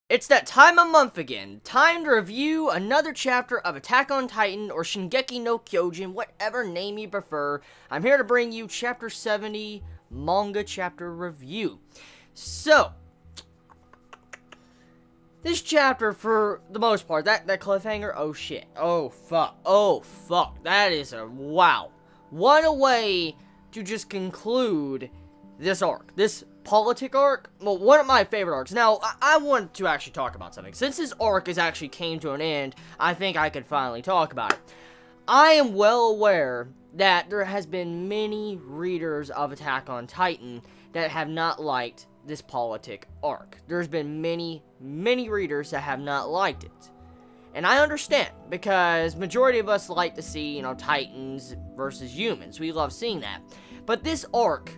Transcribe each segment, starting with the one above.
It's that time of month again. Time to review another chapter of Attack on Titan or Shingeki no Kyojin, whatever name you prefer. I'm here to bring you Chapter 70 Manga Chapter Review. So, this chapter, for the most part, that cliffhanger, oh shit, oh fuck, that is a wow. What a way to just conclude this arc, this politic arc. Well, one of my favorite arcs. Now, I want to actually talk about something. Since this arc actually came to an end, I think I could finally talk about it. I am well aware that there has been many readers of Attack on Titan that have not liked this politic arc. There's been many readers that have not liked it. And I understand, because majority of us like to see, you know, Titans versus humans. We love seeing that. But this arc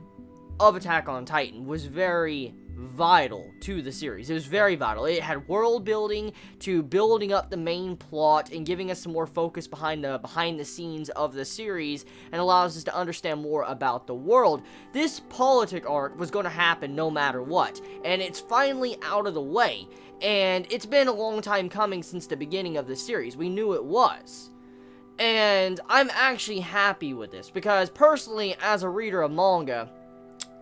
of Attack on Titan was very vital to the series. It was very vital. It had world building to building up the main plot and giving us some more focus behind the scenes of the series, and allows us to understand more about the world. This politic arc was going to happen no matter what, and it's finally out of the way. And it's been a long time coming since the beginning of the series. We knew it was. And I'm actually happy with this, because personally, as a reader of manga,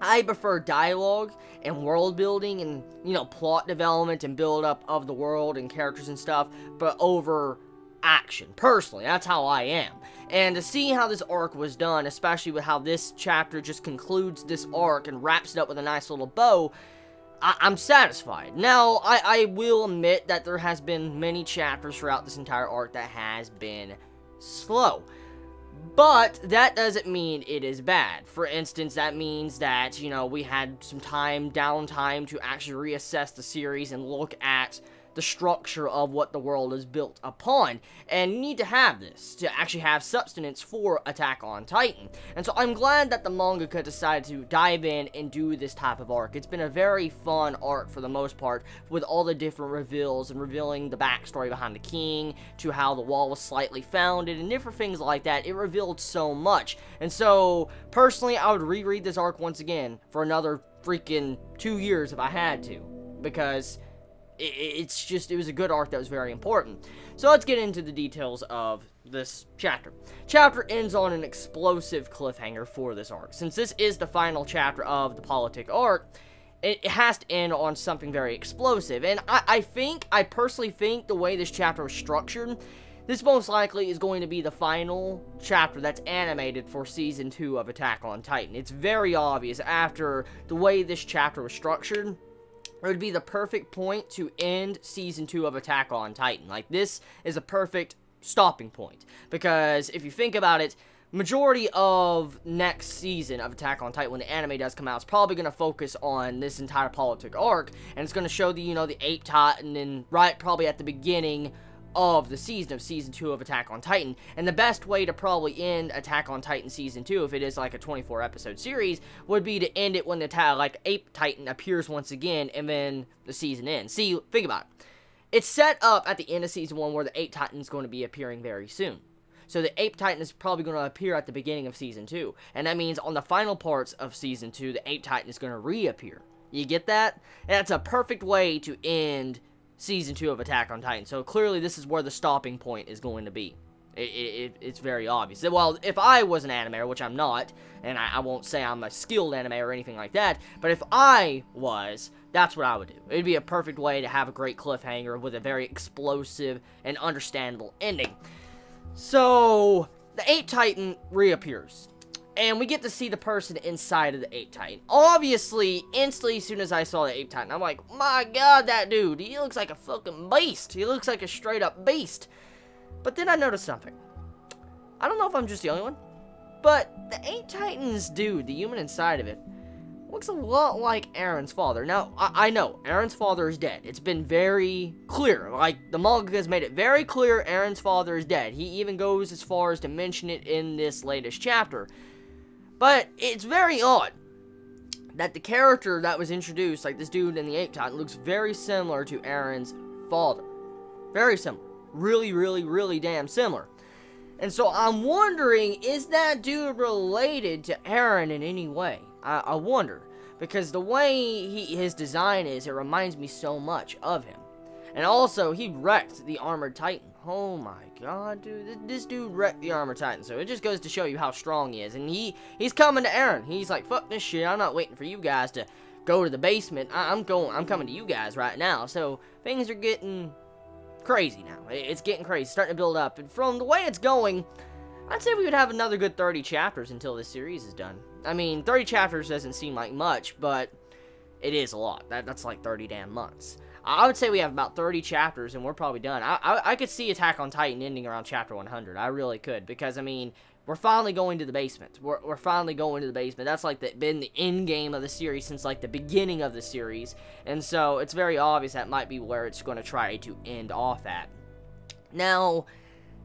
I prefer dialogue and world building and, you know, plot development and build up of the world and characters and stuff, but over action. Personally, that's how I am. And to see how this arc was done, especially with how this chapter just concludes this arc and wraps it up with a nice little bow, I'm satisfied. Now, I will admit that there has been many chapters throughout this entire arc that has been slow. But that doesn't mean it is bad. For instance, that means that, you know, we had some downtime to actually reassess the series and look at the structure of what the world is built upon. And you need to have this to actually have substance for Attack on Titan. And so I'm glad that the mangaka decided to dive in and do this type of arc. It's been a very fun arc for the most part, with all the different reveals and revealing the backstory behind the king, to how the wall was slightly founded, and different things like that. It revealed so much. And so, personally, I would reread this arc once again for another freaking 2 years if I had to. Because it was a good arc that was very important. So let's get into the details of this chapter. Chapter ends on an explosive cliffhanger for this arc. Since this is the final chapter of the politic arc, it has to end on something very explosive. And I personally think the way this chapter was structured, this most likely is going to be the final chapter that's animated for Season 2 of Attack on Titan. It's very obvious after the way this chapter was structured. It would be the perfect point to end Season 2 of Attack on Titan. Like, this is a perfect stopping point. Because, if you think about it, majority of next season of Attack on Titan, when the anime does come out, it's probably going to focus on this entire politic arc. And it's going to show the, you know, the Ape Titan, and right probably at the beginning of the Season 2 of Attack on Titan. And the best way to probably end Attack on Titan Season 2, if it is like a 24 episode series, would be to end it when the Ape Titan appears once again, and then the season ends. See, think about it. It's set up at the end of Season 1 where the Ape Titan is going to be appearing very soon. So the Ape Titan is probably going to appear at the beginning of Season 2. And that means on the final parts of Season 2, the Ape Titan is going to reappear. You get that? That's a perfect way to end Season 2 of Attack on Titan. So clearly this is where the stopping point is going to be. It's very obvious. Well, if I was an animator, which I'm not, and I won't say I'm a skilled animator or anything like that, but if I was, that's what I would do. It'd be a perfect way to have a great cliffhanger with a very explosive and understandable ending. So, the Ape Titan reappears. And we get to see the person inside of the Ape Titan. Obviously, instantly, as soon as I saw the Ape Titan, I'm like, my god, that dude, he looks like a fucking beast. He looks like a straight-up beast. But then I noticed something. I don't know if I'm just the only one, but the Ape Titan's dude, the human inside of it, looks a lot like Aaron's father. Now, I know, Aaron's father is dead. It's been very clear. Like, the manga has made it very clear Aaron's father is dead. He even goes as far as to mention it in this latest chapter. But it's very odd that the character that was introduced, like this dude in the Ape Titan, looks very similar to Aaron's father. Very similar. Really damn similar. And so I'm wondering, is that dude related to Aaron in any way? I wonder. Because the way his design is, it reminds me so much of him. And also, he wrecked the Armored Titan. Oh my god, dude. This dude wrecked the Armored Titan. So it just goes to show you how strong he is. And he's coming to Eren. He's like, fuck this shit. I'm not waiting for you guys to go to the basement. I'm coming to you guys right now. So things are getting crazy now. It's getting crazy. It's starting to build up. And from the way it's going, I'd say we would have another good 30 chapters until this series is done. I mean, 30 chapters doesn't seem like much, but it is a lot. That's like 30 damn months. I would say we have about 30 chapters, and we're probably done. I could see Attack on Titan ending around chapter 100. I really could, because, I mean, we're finally going to the basement. We're finally going to the basement. That's, like, been the end game of the series since, like, the beginning of the series. And so, it's very obvious that might be where it's going to try to end off at. Now,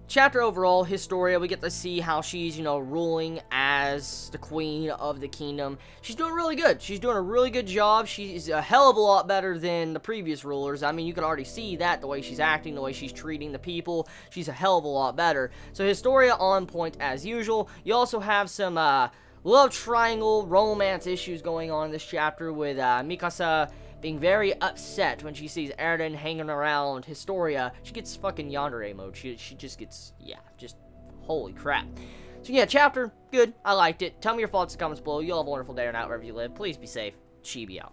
chapter overall, Historia, we get to see how she's, you know, ruling as the queen of the kingdom. She's doing really good. She's doing a really good job. She's a hell of a lot better than the previous rulers. I mean, you can already see that, the way she's acting, the way she's treating the people. She's a hell of a lot better. So, Historia on point as usual. You also have some, love triangle romance issues going on in this chapter with, Mikasa being very upset when she sees Eren hanging around Historia. She gets fucking yandere mode. She just gets, yeah, just holy crap. So yeah, chapter, good. I liked it. Tell me your thoughts in the comments below. You all have a wonderful day or night wherever you live. Please be safe. Chibi out.